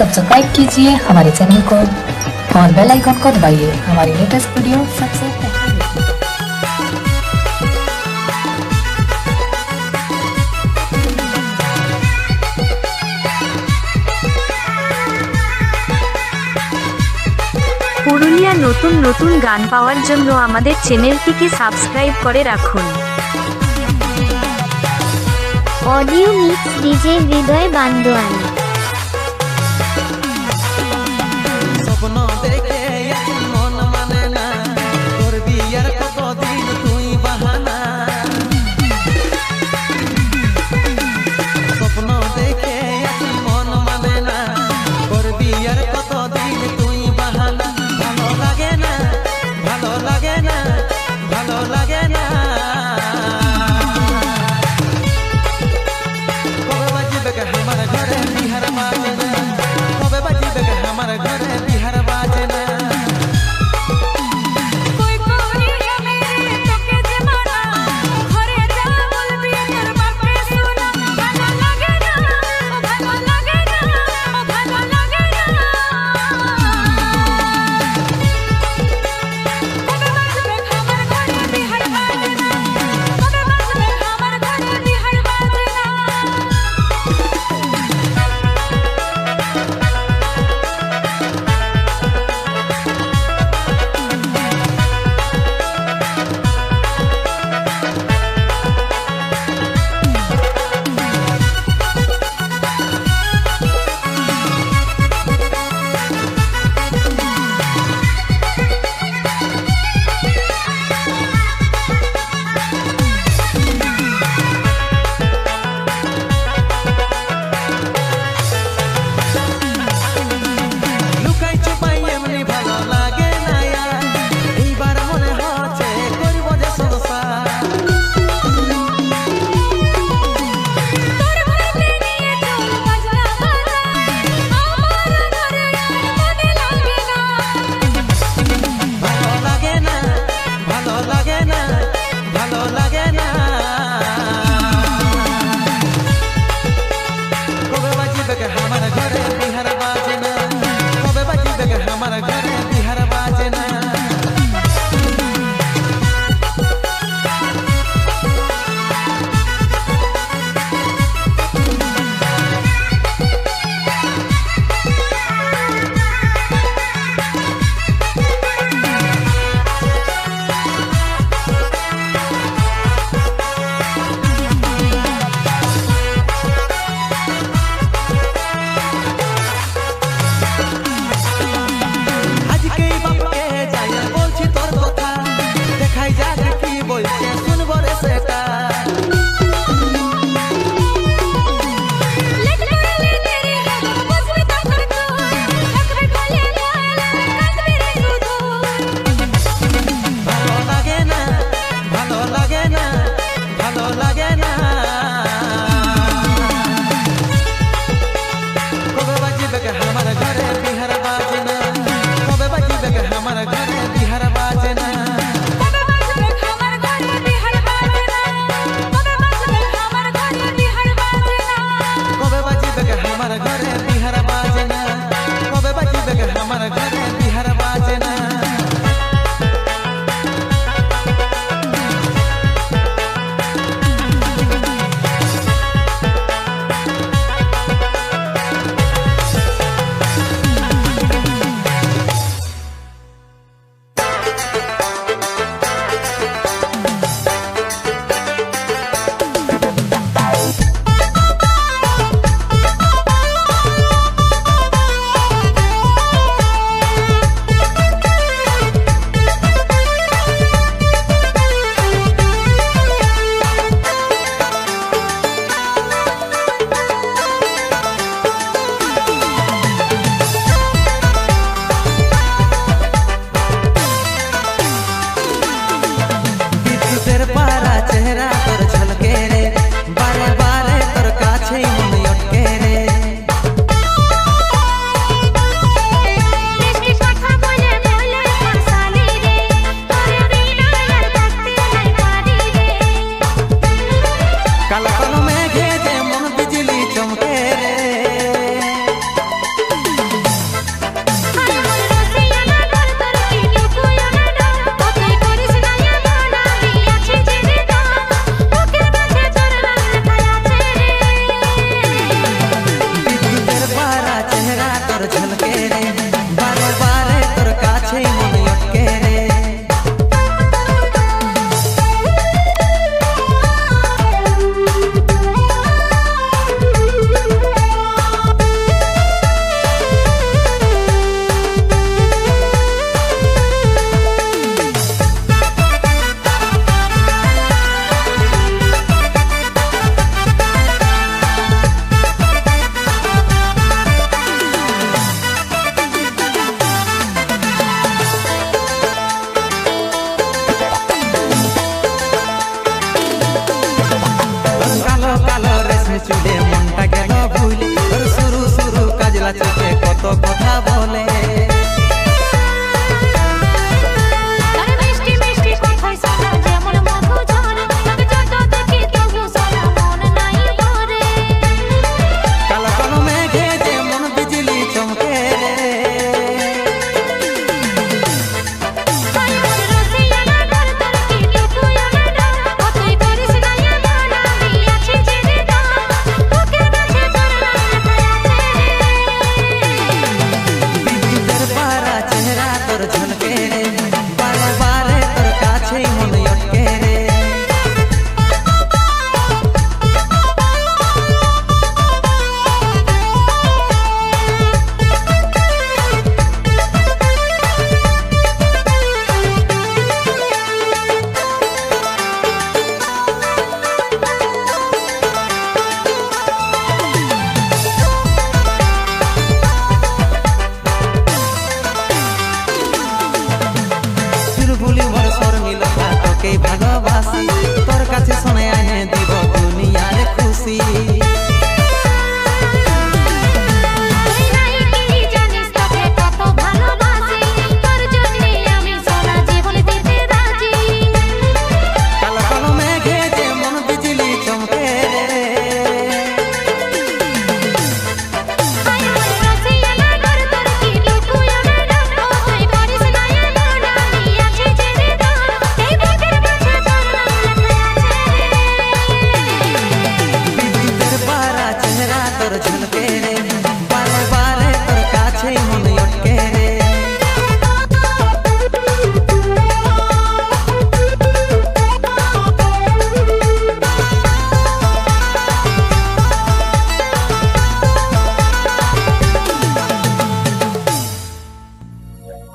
Subscribe कीजिए हमारे channel को और बेल आइकन को दबाइए हमारी लेटेस्ट वीडियो सबसे पहले देखिए। পুরুলিয়া নতুন নতুন গান পাওয়ার জন্য আমাদের চ্যানেলটিকে সাবস্ক্রাইব করে রাখুন। অডিও মিক্স ডিজে হৃদয় বান্দোয়ান। স্বপ্ন দেখে মন মানে না, তোর বিয়ার কতদিন তুই বাহানা। স্বপ্ন দেখে মন মানে না, তোর বিয়ার কতদিন তুই বাহানা। ভালো লাগে না, ভালো লাগে না, ভালো লাগে না। কবে বাজিবে আমার ঘরে বিহার বাজে না, কবে বাজিবে আমার ঘরে বিহার বাজে না।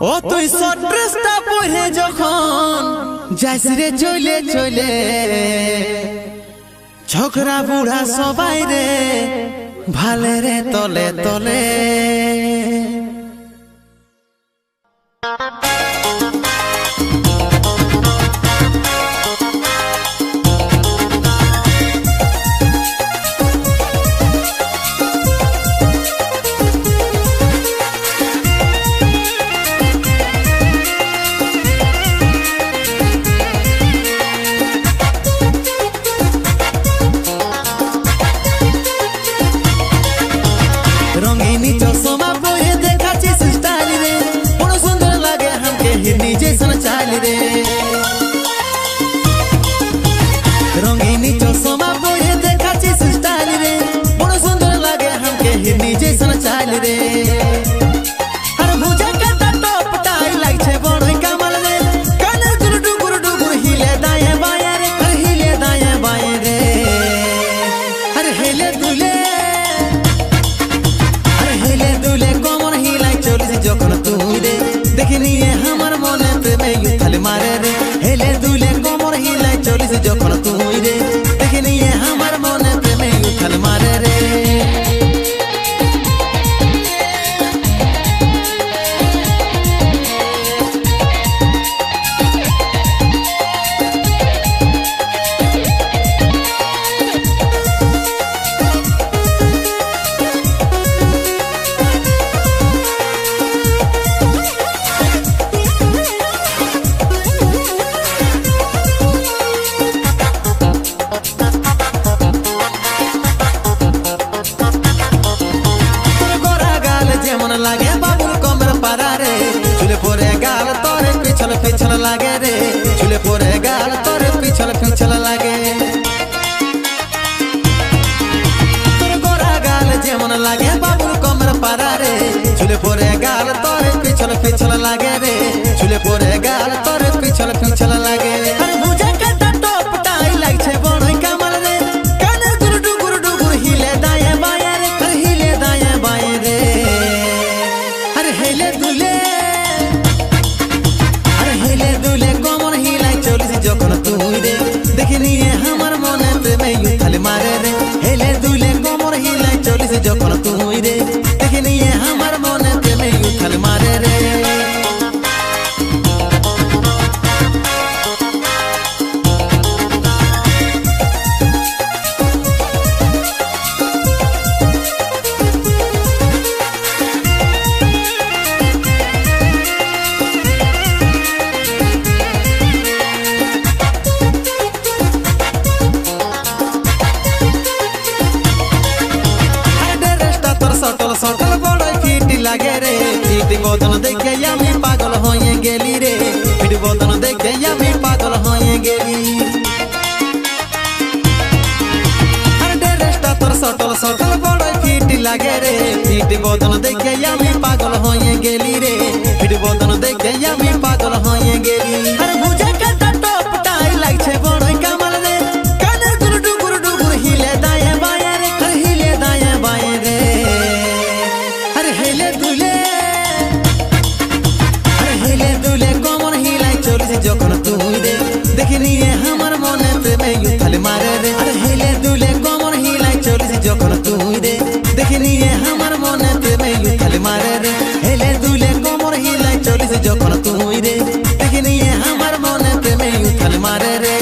ও তুই শর্ট ড্রেসটা পরে যখন যাইস রে চলে চলে, ছোকরা বুড়া সবাই রে ভালে রে তলে তলে। রঙিনী চশমা পরে দেখাচ্ছিস স্টাইল রে, বড় সুন্দর লাগে हमके হিরনি জैसन চাল রে। রঙিনী চশমা পরে দেখাচ্ছিস স্টাইল রে, বড় সুন্দর লাগে हमके হিরনি জैसन চাল রে। আর ভুজা কাটা টপ টাই লাগছে বড়ই কামাল রে, কানে ডুগুর ডুগুর হিলে দায়ে বায়ে রে, আর হিলে দায়ে বায়ে রে। আর হেলে দুলে কমর হিলাই চলিস যখন তুই রে, দেখে নিয়ে আমার মনে প্রেমে উথাল মারে রে। হেলে দুলে কমর হিলাই চলিস যখন তুই রে, দেখে নিয়ে আমার মনে প্রেমে উথাল মারে রে। যেমন লাগে বাবুল কমের পারা রে, চুলে পরে গাল তোরে পিছল পিছল লাগে রে, চুলে পরে গাল তোরে পিছল পিছল লাগে। তোর গোরা গাল যেমন লাগে বাবুল কমের পারা রে, চুলে পরে গাল তোরে পিছল পিছল লাগে রে, চুলে পরে গাল তোরে পিছল পিছল লাগে। আর বুঝে কাটা টপ টাই লাগছে বড়ই কামাল রে, কানে ডুগুর ডুগুর হিলে দায়ে বায়ে রে, আর হিলে দায়ে বায়ে রে। হেলে দুলে কমর হিলাই চলিস যখন তুই রে, দেখে নিয়ে আমার মনে প্রেমে উথাল মারে রে। হেলে দুলে কমর হিলাই চলিস যখন তুই রে, দেখে নিয়ে আমার মনে প্রেমে উথাল মারে রে। সটল সটল বড়ই ফিট লাগে রে, ফিট বদন দেখে আমি পাগল হয়ে গেলি রে, ফিট বদন দেখে আমি পাগল হয়ে গেলি। আর ড্রেসটা তোর সটল সটল বড়ই ফিট লাগে রে, ফিট বদন দেখে আমি পাগল হয়ে গেলি রে, ফিট বদন দেখে আমি পাগল হয়ে গেলি। আর বুঝে কাটা টপ টাই লাগছে বড়ই কামাল রে, কানে ডুগুর ডুগুর হিলে দায়ে বায়ে রে, আর হিলে দায়ে বায়ে রে। হেলে দুলে কমর হিলাই চলিস যখন তুই রে, দেখে নিয়ে আমার মনে প্রেমে উথাল মারে রে। আর হেলে দুলে কমর হিলাই চলিস যখন তুই রে, দেখে নিয়ে আমার মনে প্রেমে উথাল মারে রে। হেলে দুলে কমর হিলাই চলিস যখন তুই রে, দেখে নিয়ে আমার মনে প্রেমে উথাল মারে রে।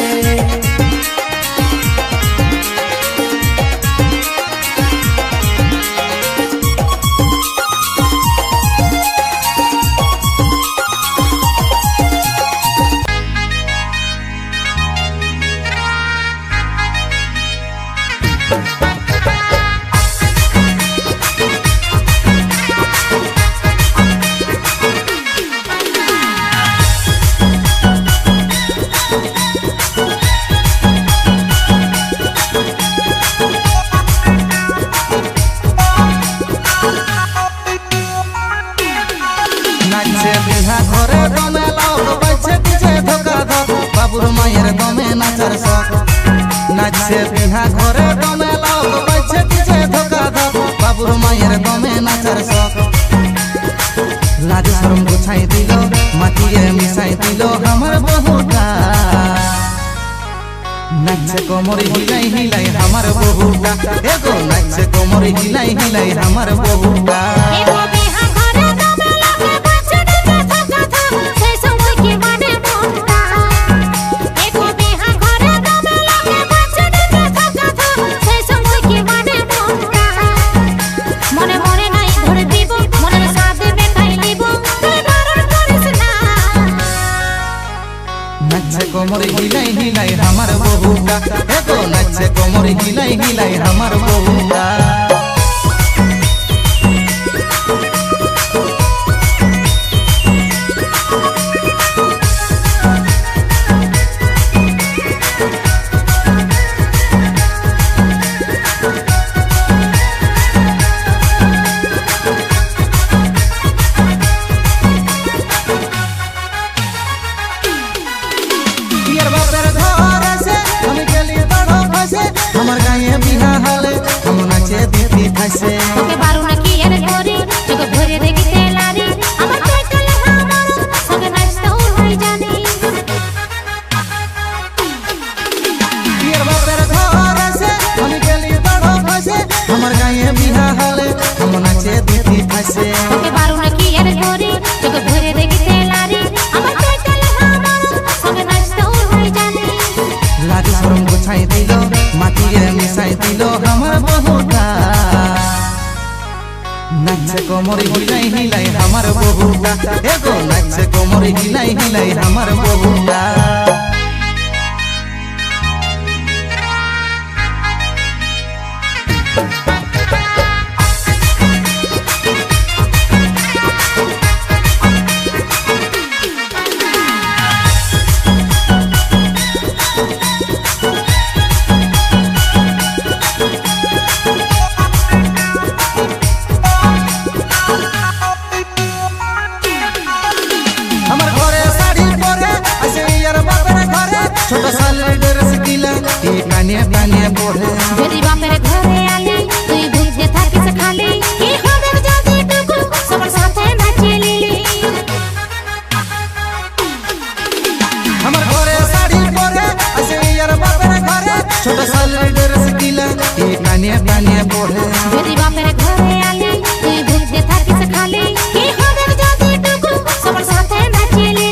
বাবুর মায়ের দমে নাচার শখ নাচছে বিহা ঘরে দমে লাউ বাইছে দিছে ধোকা ধক বাবুর মায়ের দমে নাচার শখ लाज शरम गुछाई दिलो माटिए मिसाई दिलो हमर बहुटा नाचे कोमर हिलाई हिलाई हमर बहुटा एगो नाचे कोमर हिलाई हिलाई हमर बहुटा नाचे कोमर हिलाई हिलाई हमर बहुटा एगो नाचे कोमर हिलाई हिलाई हमर बहुटा हमर गाये बिहा हले हम नाचे दीदी फसे ओके बारू न की रे गोरी जग भरे देखि तेलारी हमर कोई कल हमर संग नाचता होई जानी पियर बापर घर से हम गेली बड़ो फसे हमर गाये बिहा हले हम नाचे दीदी फसे ओके बारू न की रे गोरी जग भरे देखि तेलारी हमर कोई कल हमर संग नाचता होई जानी लाज शरम गुछाई दिलो माटिए मिसाई दिलो हमर बहुटा नाचे कोमर हिलाई हिलाई हमर बहुटा एगो नाचे कोमर हिलाई हिलाई हमर बहुटा हमर घरे साड़ी परे ऐसे यार बापर घरे छोटा साल ड्रेस किला ए काने काने बोले যদি বাপের ঘরে আলি তুই বুঝে থাকিস খালি কি হবে যদি টুকু সবার সাথে নাচলি हमर घरे साड़ी परे ऐसे यार बापर घरे छोटा साल ड्रेस किला ए काने काने बोले যদি বাপের ঘরে আলি তুই বুঝে থাকিস খালি কি হবে যদি টুকু সবার সাথে নাচলি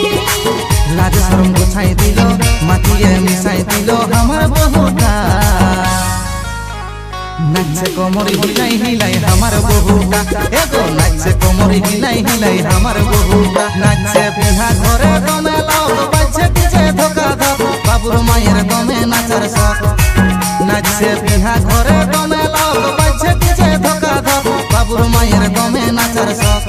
लाज शरम गुछाई दिलो माटिए मिसाई दिलो हमर बहुटा नाचे कोमर हिलाई हिलाई हमर बहुटा एगो नाचे कोमर हिलाई हिलाई हमर बहुटा नाचे बिहा घरे गमे लोग बच्चे पीछे धोखा धप बाबुर मायर गमे नाचर सक नाचे बिहा घरे गमे लोग बच्चे पीछे धोखा धप बाबुर मायर गमे नाचर सक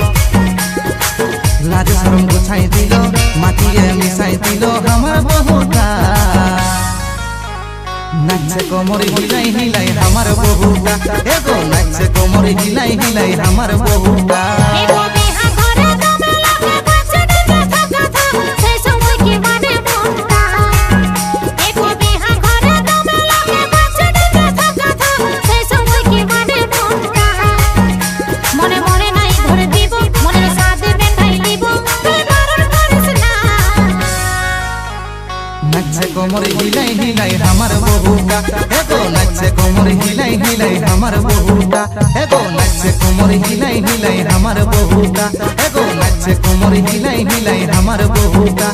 लाज शरम गुछाई दिलो माटिए मिसाई दिलो हमर बहुटा नाचे कोमर हिलाई हिलाई हमर बहुटा एगो नाचे कोमर हिलाई हिलाई हमर बहुटा এগো বিহা ঘরে দমে লাগে বাচ্চা দিতে থাকা থাক সেই সময় কি মানে মনটা এগো বিহা ঘরে দমে লাগে বাচ্চা দিতে থাকা থাক সেই সময় কি মানে মনটা মনে মনে নাই ধরে দিব মনের সাথে বেঁধাই দিব তুই বারণ করিস না नाचे कोमर हिलाई हिलाई हमर बहुटा एगो नाचे कोमर हिलाई हिलाई हमर बहुटा एगो नाचे कोमर हिलाई हिलाई हमर बहुटा एगो नाचे कोमर हिलाई हिलाई हमर बहुटा